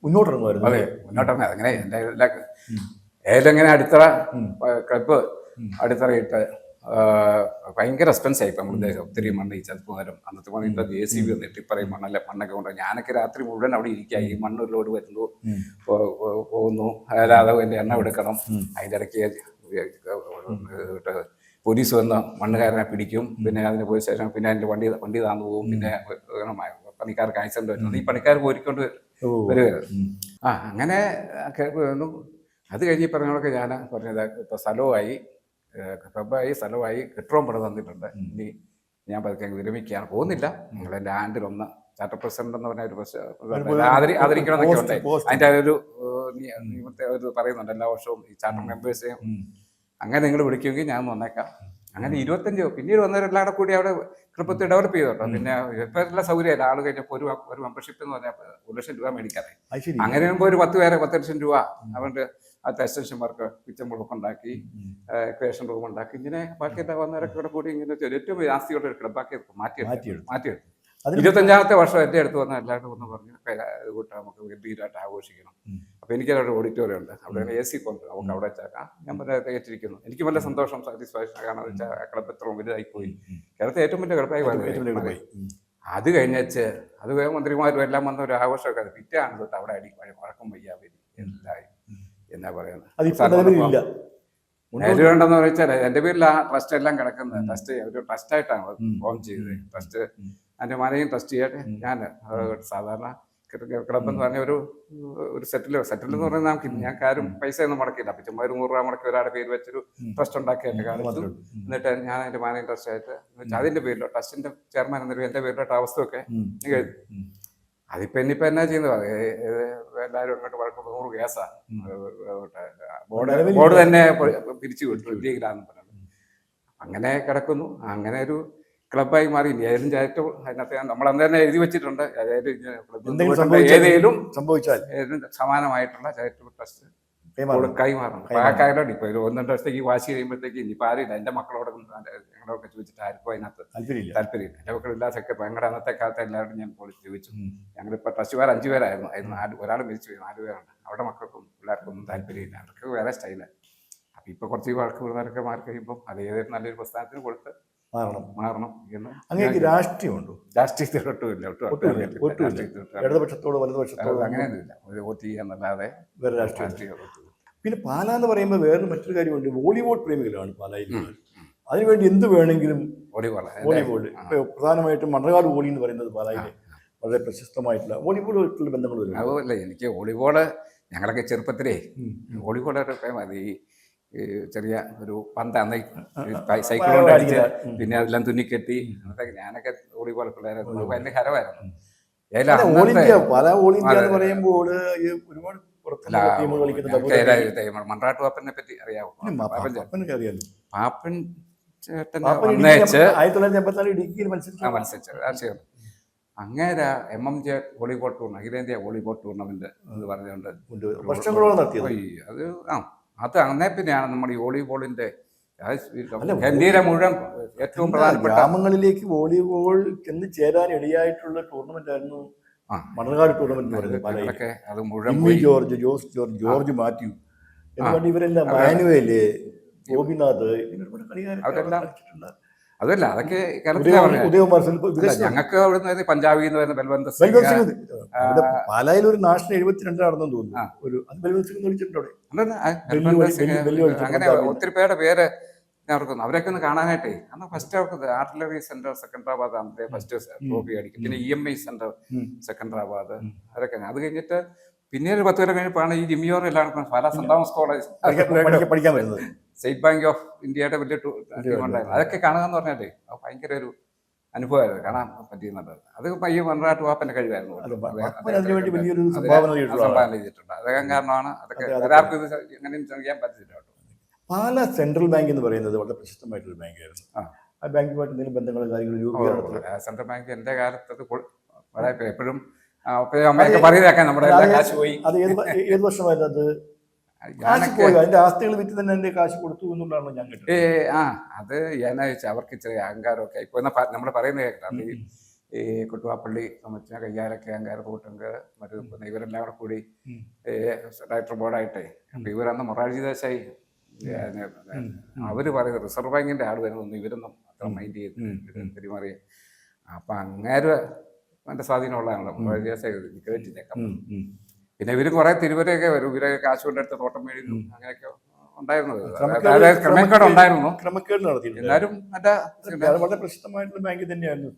മുന്നോട്ടിറങ്ങുമായിരുന്നു. അതെ, മുന്നോട്ടിറങ്ങി. അങ്ങനെ എൻ്റെ ഏതെങ്ങനെ അടിത്തറ ക്ലബ്ബ് അടിത്തറയിട്ട് ഭയങ്കര എക്സ്പെൻസായി ഇപ്പം നമ്മുടെ ദേശം. ഒത്തിരി മണ്ണ് ഈ ചതുപ്പ് നേരം അന്നത്തെ മണ്ണിൻ്റെ JCB വന്നിട്ട് ഇപ്പറയും മണ്ണൊക്കെ കൊണ്ട് ഞാനൊക്കെ രാത്രി മുഴുവൻ അവിടെ ഇരിക്കുക. ഈ മണ്ണ് ഒരു ലോഡ് വരുന്നു പോകുന്നു, അല്ലാതെ അതിൻ്റെ എണ്ണം എടുക്കണം. അതിൻ്റെ ഇടയ്ക്ക് പോലീസ് വന്ന് മണ്ണുകാരനെ പിടിക്കും. പിന്നെ അതിന് പോയ ശേഷം പിന്നെ അതിൻ്റെ വണ്ടി താന്നു പോകും. പിന്നെ പണിക്കാർക്ക് ആക്സിഡന്റ് വരുന്നത് ഈ പണിക്കാർ പോരിക്കൊണ്ട് വരികയായിരുന്നു. അങ്ങനെ അത് കഴിഞ്ഞ് ഈ പറഞ്ഞതൊക്കെ ഞാൻ പറഞ്ഞത് ഇപ്പോൾ സ്ഥലവുമായി ക്ലബായി സ്ഥലമായി കെട്ടിടവും പണി തന്നിട്ടുണ്ട്. ഇനി ഞാൻ പതുക്കെ വിരമിക്കുകയാണ്, പോകുന്നില്ല. നിങ്ങൾ എൻ്റെ ആണ്ടിലൊന്ന് ചാർട്ടർ പ്രസിഡന്റ് എന്ന് പറഞ്ഞ ഒരു ആദരിക്കണമെന്നൊക്കെ ഉണ്ട്. അതിൻ്റെ ഒരു നിയമത്തെ ഒരു പറയുന്നുണ്ട് എല്ലാ വർഷവും ഈ ചാർട്ടർ മെമ്പേഴ്സെയും അങ്ങനെ നിങ്ങൾ വിളിക്കുമെങ്കിൽ ഞാൻ വന്നേക്കാം. അങ്ങനെ 25 പിന്നീട് വന്നവരെല്ലാം കൂടെ കൂടി അവിടെ ക്ലബത്ത് ഡെവലപ്പ് ചെയ്തു കേട്ടോ. പിന്നെ ഇപ്പം എല്ലാ സൗകര്യമായില്ല. ആൾ കഴിഞ്ഞപ്പോൾ ഒരു മെമ്പർഷിപ്പ് എന്ന് പറഞ്ഞാൽ 1 ലക്ഷം രൂപ മേടിക്കാതെ. അങ്ങനെ ആകുമ്പോൾ ഒരു 10 ലക്ഷം രൂപ അവരുടെ അത് എക്സ്റ്റൻഷൻ വർക്ക് കിച്ചൺ റൂം ഉണ്ടാക്കി, ക്രിയേഷൻ റൂം ഉണ്ടാക്കി, ഇങ്ങനെ ബാക്കിയെല്ലാം വന്നവരൊക്കെ കൂടെ കൂടി ഇങ്ങനെ ഏറ്റവും ആസ്തിയോടെ ഒരു ക്ലബാക്കി മാറ്റിയെടുത്തു. 25ാമത്തെ വർഷം എൻ്റെ അടുത്ത് വന്ന എല്ലാവരും ഒന്ന് പറഞ്ഞു കൂട്ടാ നമുക്ക് ഗംഭീരമായിട്ട് ആഘോഷിക്കണം. അപ്പോൾ എനിക്കവിടെ ഓഡിറ്റോറിയം ഉണ്ട്, അവിടെ AC കൊണ്ട് നമുക്ക് അവിടെ വെച്ചാക്കാം. ഞാൻ ഏറ്റിരിക്കുന്നു. എനിക്ക് നല്ല സന്തോഷം, സാറ്റിസ്ഫാക്ഷൻ. കാരണം വെച്ചാൽ ക്ലബ് എത്ര വലുതായിപ്പോയി. കേരളത്തിൽ ഏറ്റവും വലിയ ക്ലബായി. അത് കഴിഞ്ഞേച്ച് അത് മന്ത്രിമാരും എല്ലാം വന്ന ഒരു ആഘോഷമൊക്കെ പിറ്റാണ് തൊട്ട് അവിടെ വഴക്കം വയ്യാവരി എല്ലായി എന്നാ പറയുന്നത്. നേരിടേണ്ടെന്ന് വെച്ചാൽ എൻ്റെ പേരിൽ ആ ട്രസ്റ്റ് എല്ലാം കിടക്കുന്നത്. ട്രസ്റ്റ് ഒരു ട്രസ്റ്റായിട്ടാണ് ഫോം ചെയ്തത്. ട്രസ്റ്റ് അതിൻ്റെ മാനേജിങ് ട്രസ്റ്റ് ചെയ്യട്ടെ. ഞാൻ സാധാരണ ക്ലബ് എന്ന് പറഞ്ഞ ഒരു സെറ്റിൽ എന്ന് പറഞ്ഞാൽ നമുക്ക് ഞങ്ങൾക്ക് ആരും പൈസ ഒന്നും മുടക്കില്ല. അപ്പം ചുമ്മാ 100 രൂപ മുടക്കി ഒരാളുടെ പേര് വെച്ചൊരു ട്രസ്റ്റ് ഉണ്ടാക്കിയിട്ട് കാണിച്ചു. എന്നിട്ട് ഞാൻ അതിൻ്റെ മാനേജിങ് ട്രസ്റ്റ് ആയിട്ട് അതിൻ്റെ പേരിലോ ട്രസ്റ്റിൻ്റെ ചെയർമാൻ എന്നൊരു എൻ്റെ പേരിലോട്ട് അവസ്ഥയൊക്കെ എഴുതി. അതിപ്പോൾ ഇനിയിപ്പോൾ എന്നാ ചെയ്യുന്നത്, എല്ലാവരും അങ്ങോട്ട് 100 കേസാണ്. ബോർഡ് തന്നെ പിരിച്ചു വിട്ടു ഇന്ത്യയിലാന്ന് പറഞ്ഞത്. അങ്ങനെ കിടക്കുന്നു. അങ്ങനെ ഒരു ക്ലബായി മാറി. ഏതെങ്കിലും ചാരിറ്റ അതിനകത്ത് നമ്മൾ അന്ന് തന്നെ എഴുതി വെച്ചിട്ടുണ്ട്. ഏതെങ്കിലും സംഭവിച്ചാൽ സമാനമായിട്ടുള്ള ചാരിറ്റബിൾ ട്രസ്റ്റ് കൈമാറണം. അപ്പോൾ ആ കാര്യം ഇപ്പോൾ ഒരു 1-2 വർഷത്തേക്ക് വാശി കഴിയുമ്പോഴത്തേക്ക് ഇനിയിപ്പോൾ ആരില്ല. എൻ്റെ മക്കളോട് ഞങ്ങളൊക്കെ ചോദിച്ചിട്ട് ആർക്കും അതിനകത്ത് താല്പര്യമില്ല. എൻ്റെ മക്കളില്ലാതൊക്കെ ഭയങ്കര അന്നത്തെ കാലത്ത് എല്ലാവരും ഞാൻ ചോദിച്ചു. ഞങ്ങളിപ്പോൾ ട്രസ്റ്റുകാർ 5 പേരായിരുന്നു. അതിന് ഒരാൾ മരിച്ചു പോയി, 4 പേരുണ്ട്. അവിടെ മക്കൾക്കും പിള്ളേർക്കൊന്നും താല്പര്യമില്ല. അവർക്ക് വേറെ സ്റ്റൈലാണ്. അപ്പോൾ ഇപ്പോൾ കുറച്ച് വഴക്ക് പിള്ളേരൊക്കെ മാറി കഴിയുമ്പോൾ അത് ഏതൊരു നല്ലൊരു പ്രസ്ഥാനത്തിന് കൊടുത്ത് മാറണം എന്ന്. അങ്ങനെ രാഷ്ട്രീയമുണ്ടോ? രാഷ്ട്രീയത്തിലൊട്ടുമില്ല. ഇടതുപക്ഷത്തോട് വലതുപക്ഷത്തോട് അങ്ങനെയൊന്നുമില്ല. ഒരു വോട്ട് ചെയ്യാന്നല്ലാതെ വേറെ രാഷ്ട്രീയം. പിന്നെ പാല എന്ന് പറയുമ്പോൾ വേറെ മറ്റൊരു കാര്യമുണ്ട്. വോളിബോൾ പ്രേമികളാണ് പാലായിൽ. അതിനുവേണ്ടി എന്ത് വേണമെങ്കിലും വോളിബോൾ പ്രധാനമായിട്ടും മണ്ണർകാട് വോളി എന്ന് പറയുന്നത് പാലായിൽ വളരെ പ്രശസ്തമായിട്ടുള്ള വോളിബോളുമായിട്ടുള്ള ബന്ധങ്ങൾ വരും. അതുപോലെ എനിക്ക് വോളിബോള് ഞങ്ങളൊക്കെ ചെറുപ്പത്തിലേ വോളിബോളൊക്കെ മതി. ഈ ചെറിയ ഒരു പന്ത് അന്ന് സൈക്കിൾ കൊണ്ട് അടിച്ച് പിന്നെ അതെല്ലാം തുന്നിക്കെട്ടി അതൊക്കെ ഞാനൊക്കെ വോളിബോൾ പിള്ളേരായിരുന്നു. ഭയങ്കര ഹരമായിരുന്നു. മൺറാട്ട് പാപ്പനെ പറ്റി അറിയാമോ? പാപ്പൻ ചേട്ടൻ മത്സരിച്ചു. അങ്ങേര MMJ വോളിബോൾ ടൂർണമെന്റ്, അഖിലേന്ത്യാ വോളിബോൾ ടൂർണമെന്റ് എന്ന് പറഞ്ഞുകൊണ്ട് അത് അന്നേ പിന്നെയാണ് നമ്മുടെ ഈ വോളിബോളിന്റെ ഇന്ത്യയിലെ മുഴുവൻ ഏറ്റവും പ്രധാനപ്പെട്ട ഗ്രാമങ്ങളിലേക്ക് വോളിബോൾ ചെന്ന് ചേരാൻ ഇടയായിട്ടുള്ള ടൂർണമെന്റ് ആയിരുന്നു മണ്ണർകാട് ടൂർണമെന്റ്. അത് മുഴുവൻ ജോർജ് മാത്യു എന്നുകൊണ്ട് ഇവരെല്ലാം മാനുവല് ഗോപിനാഥ് അവരെല്ലാം. അതല്ല, അതൊക്കെ ഞങ്ങൾക്ക് അവിടെ പഞ്ചാബിൽ നിന്ന് വരുന്ന ബൽവന്ത് സിംഗ് പാലായിൽ ഒരു നാഷണൽ 72 നടന്നു തോന്നുന്നു. അങ്ങനെ ഒത്തിരി പേരുടെ പേര് നടക്കുന്നു. അവരൊക്കെ ഒന്ന് കാണാനായിട്ടേ അന്ന് ഫസ്റ്റ് അവർക്ക് ആർട്ടിലറി സെന്റർ സെക്കൻഡറാബാദ് അന്നത്തെ ഫസ്റ്റ് ട്രോഫി അടിക്കും. പിന്നെ EMI സെന്റർ സെക്കൻഡറാബാദ് അതൊക്കെ. അത് കഴിഞ്ഞിട്ട് പിന്നീട് 10 കൊല്ലം കഴിഞ്ഞപ്പോഴാണ് ഈ ജിമ്മിയോർ എല്ലാം പല സെന്റ് തോമസ് കോളേജ് പഠിക്കാൻ വരുന്നത്. സ്റ്റേറ്റ് ബാങ്ക് ഓഫ് ഇന്ത്യയുടെ വലിയ ടീമുണ്ടായിരുന്നു. അതൊക്കെ കാണുക എന്ന് പറഞ്ഞാലേ ഭയങ്കര ഒരു അനുഭവമായിരുന്നു, കാണാൻ പറ്റിയെന്നുള്ളത്. അത് പയ്യെ മൺറാട്ട് പാപ്പന്റെ കഴിവായിരുന്നു. സംഭാവന ചെയ്തിട്ടുണ്ട്. അദ്ദേഹം കാരണമാണ് അതൊക്കെ. എല്ലാവർക്കും ഇത് എങ്ങനെയും ചെയ്യാൻ പറ്റില്ല. പാല സെൻട്രൽ ബാങ്ക് എന്ന് പറയുന്നത് വളരെ പ്രശസ്തമായിട്ടൊരു ബാങ്കായിരുന്നു. ആ ബാങ്കുമായിട്ട് എന്തെങ്കിലും ബന്ധങ്ങളും കാര്യങ്ങളും? സെൻട്രൽ ബാങ്ക് എൻ്റെ കാലത്ത് വളരെ എപ്പോഴും അമ്മയൊക്കെ പറയുന്നേക്കാൻ നമ്മുടെ കാശ് പോയി. അത് ഏത് വർഷമായിരുന്നു? അത് അതിന്റെ ആസ്തികൾ വിറ്റ് തന്നെ എന്റെ കാശ് കൊടുത്തു എന്നുള്ളതാണ് ഞാൻ കേട്ടത്. അത് എന്നാ വെച്ചാൽ അവർക്ക് ചെറിയ അഹങ്കാരമൊക്കെ ഇപ്പൊ നമ്മൾ പറയുന്നത് കേൾക്കാം. ഈ കുട്ടുവാപ്പള്ളി സംബന്ധിച്ച കയ്യാലൊക്കെ അഹങ്കാര കൂട്ടങ്ക് മറ്റു ഇവരെല്ലാം കൂടെ കൂടി ഡയറക്ടർ ബോർഡായിട്ടേ. അപ്പൊ ഇവരന്ന് മൊറാർജി ദേശായി അവര് പറയുന്നത് റിസർവ് ബാങ്കിന്റെ ആൾ വരുന്നൊന്നും ഇവരൊന്നും അത്ര മൈൻഡ് ചെയ്ത് പെരുമാറിയ. അപ്പൊ അങ്ങേര് നല്ല സ്വാധീനമുള്ളതാണല്ലോ കേട്ടിട്ടേക്കാം. പിന്നെ ഇവര് കുറെ തിരുവരെയൊക്കെ വരും, ഇവരെ കാശ് കൊണ്ടെടുത്ത് തോട്ടം മേടിക്കും, അങ്ങനെയൊക്കെ ഉണ്ടായിരുന്നത്. ക്രമക്കേട് ഉണ്ടായിരുന്നു, ക്രമക്കേട് നടത്തിയിട്ടുണ്ട്. എന്നാലും നല്ല അത് വളരെ പ്രശസ്തമായിട്ടുള്ള ബാങ്ക് തന്നെയായിരുന്നു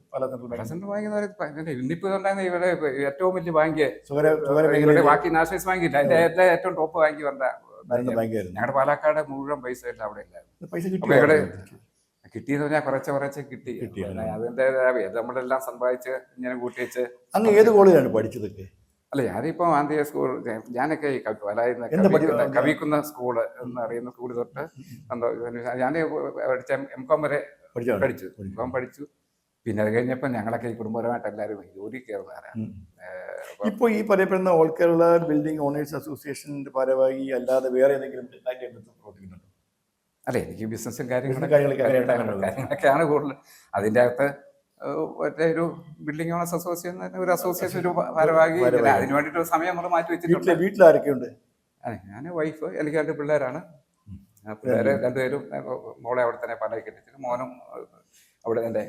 സെൻട്രൽ ബാങ്ക് എന്ന് പറയുന്നത്. ഇന്നിപ്പോ ഇതുണ്ടായിരുന്ന ഇവിടെ ഏറ്റവും വലിയ ബാങ്ക് സ്വകാര്യ ബാക്കി നാഷണലൈസ് ബാങ്കില്ല, അതിന്റെ ഏറ്റവും ടോപ്പ് ബാങ്ക് വരേണ്ട ബാങ്കായിരുന്നു. ഞങ്ങളുടെ പാലക്കാട് മുഴുവൻ പൈസ എല്ലാം അവിടെ ഇല്ലായിരുന്നു. പൈസ അപ്പൊ ഇവിടെ കിട്ടിയെന്ന് പറഞ്ഞാൽ കുറച്ച് കിട്ടി. അതിന്റെ നമ്മളെല്ലാം സമ്പാദിച്ച് ഇങ്ങനെ കൂട്ടി വെച്ച്. അങ്ങ് ഏത് കോളേജിലാണ് പഠിച്ചതൊക്കെ? അല്ല, ഞാനിപ്പോ ആന്ധ്യ സ്കൂൾ, ഞാനൊക്കെ ഈ കവിക്കുന്ന സ്കൂള് എന്ന് അറിയുന്ന സ്കൂൾ തൊട്ട് ഞാൻ പഠിച്ച M.Com വരെ പഠിച്ചു. M.Com പഠിച്ചു. പിന്നെ അത് കഴിഞ്ഞപ്പോ ഞങ്ങളൊക്കെ ഈ കുടുംബപരമായിട്ട് എല്ലാവരും ജോലി കയറുന്നവരാണ്. ഇപ്പോൾ ഈ പറയപ്പെടുന്ന ഓൾ കേരള ബിൽഡിംഗ് ഓണേഴ്സ് അസോസിയേഷന്റെ ഭാരവാഹി അല്ലാതെ വേറെ ഏതെങ്കിലും പ്രവർത്തിക്കുന്നുണ്ടോ? അല്ല, എനിക്ക് ബിസിനസ്സും കാര്യങ്ങളൊക്കെയാണ് കൂടുതൽ. അതിൻ്റെ അകത്ത് മറ്റേ ഒരു ബിൽഡിംഗ് ഓണേഴ്സ് അസോസിയേഷൻ ഒരു അസോസിയേഷൻ ഒരു ഭാരവാഹി. അതിന് വേണ്ടിയിട്ട് സമയം നമ്മൾ മാറ്റി വെച്ചിട്ടുണ്ട്. വീട്ടിലാരൊക്കെയുണ്ട്? ഞാൻ, വൈഫ്, എനിക്ക് 2 പിള്ളേരാണ്. പിള്ളേരെ 2 പേരും, മോളെ അവിടെ തന്നെ പാലയിൽ കെട്ടിച്ചിട്ട്, മോനും അവിടെ എൻ്റെ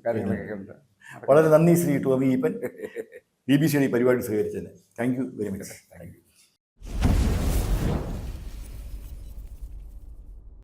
കാര്യങ്ങളൊക്കെ ഉണ്ട്. വളരെ നന്ദി ശ്രീ ടോമി ഈപ്പൻ, BBC പരിപാടി സ്വീകരിച്ചതിന്. Thank you very much. Thank U.